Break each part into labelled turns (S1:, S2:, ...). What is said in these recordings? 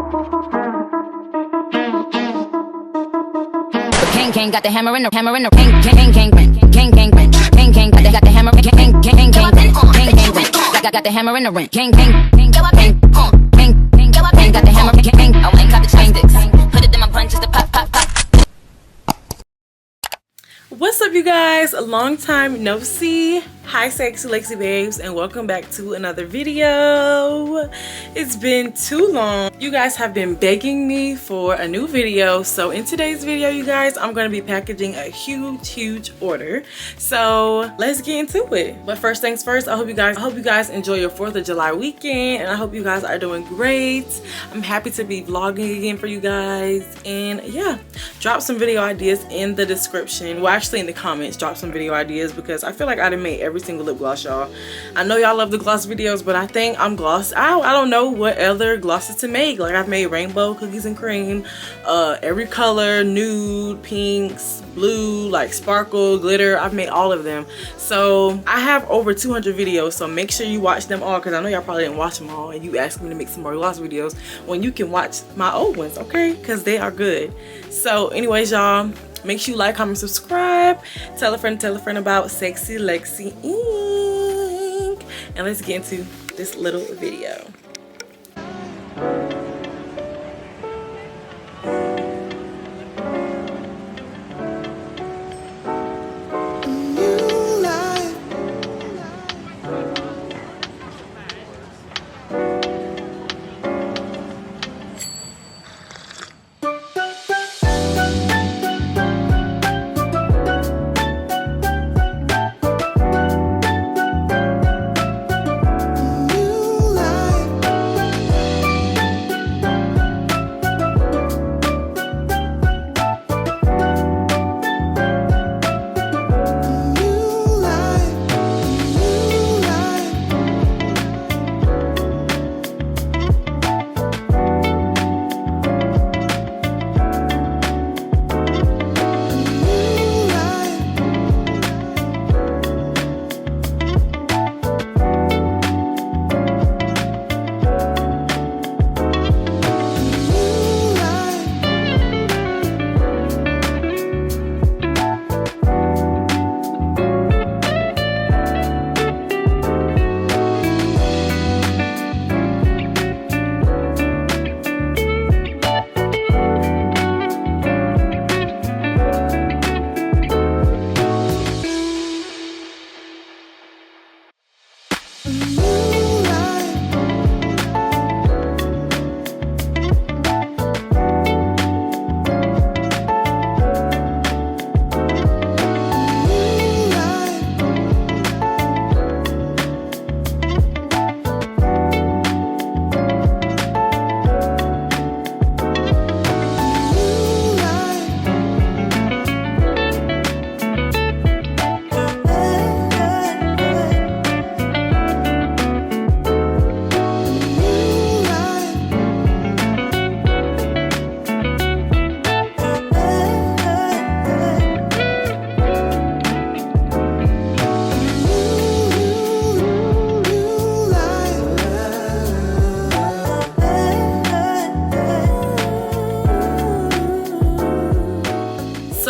S1: King got the hammer in the king got the hammer got the hammer in the ring king got the hammer I ain't got the change put it in my punches to pop.
S2: What's up, you guys? A long time no see. Hi sexy Lexy babes, and welcome back to another video. It's been too long. You guys have been begging me for a new video, so in today's video, you guys, I'm going to be packaging a huge order. So let's get into it. But first things first, I hope you guys enjoy your 4th of July weekend, and I hope you guys are doing great. I'm happy to be vlogging again for you guys, and yeah, drop some video ideas in the description. Well, actually in the comments, drop some video ideas, because I feel like I done made every single lip gloss, y'all. I know y'all love the gloss videos, but I think I'm gloss. I don't know what other glosses to make. Like, I've made rainbow, cookies and cream, every color, nude, pinks, blue, like sparkle, glitter. I've made all of them. So I have over 200 videos, so make sure you watch them all, because I know y'all probably didn't watch them all and you asked me to make some more gloss videos when you can watch my old ones, okay? Because they are good. So anyways, y'all, make sure you like, comment, subscribe, tell a friend about Sexy Lexy Inc. And let's get into this little video.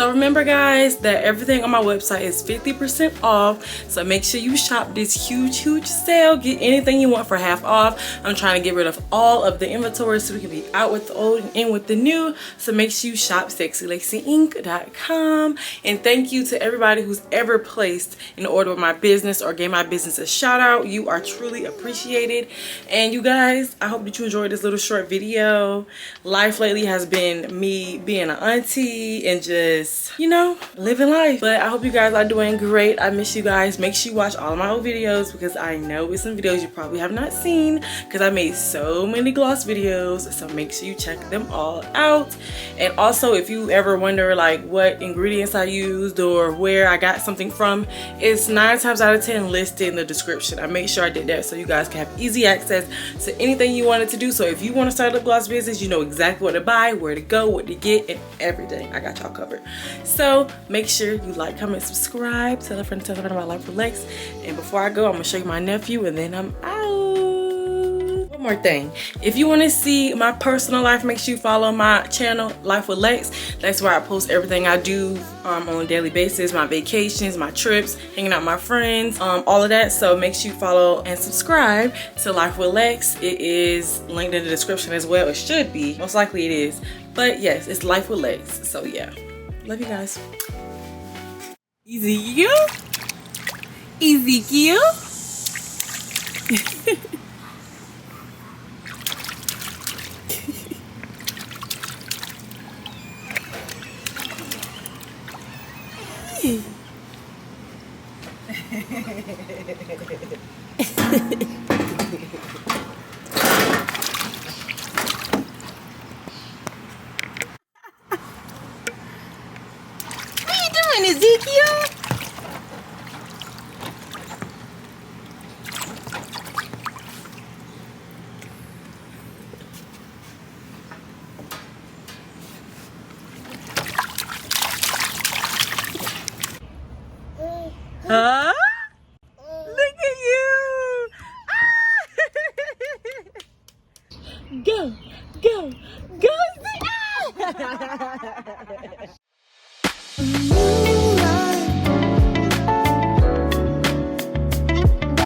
S2: Remember, guys, that everything on my website is 50% off, so make sure you shop this huge sale. Get anything you want for half off. I'm trying to get rid of all of the inventory so we can be out with the old and in with the new, so make sure you shop sexylexyinc.com. and thank you to everybody who's ever placed an order with my business or gave my business a shout out. You are truly appreciated. And you guys, I hope that you enjoyed this little short video. Life lately has been me being an auntie and just, you know, living life. But I hope you guys are doing great. I miss you guys. Make sure you watch all of my old videos, because I know it's some videos you probably have not seen, because I made so many gloss videos. So make sure you check them all out. And also, if you ever wonder like what ingredients I used or where I got something from, it's 9 times out of 10 listed in the description. I made sure I did that so you guys can have easy access to anything you wanted to do. So if you want to start a gloss business, you know exactly what to buy, where to go, what to get, and everything. I got y'all covered. So make sure you like, comment, subscribe, tell a friend about Life with Lex. And before I go, I'm gonna show you my nephew, and then I'm out. One more thing, if you want to see my personal life, make sure you follow my channel, Life with Lex. That's where I post everything I do on a daily basis, my vacations, my trips, hanging out with my friends, all of that. So make sure you follow and subscribe to Life with Lex. It is linked in the description as well. It should be, most likely it is, but yes, it's Life with Lex. So yeah, love you guys. Ezekiel. What are you doing, Ezekiel? Huh? Look at you! Ah! Go, go, go!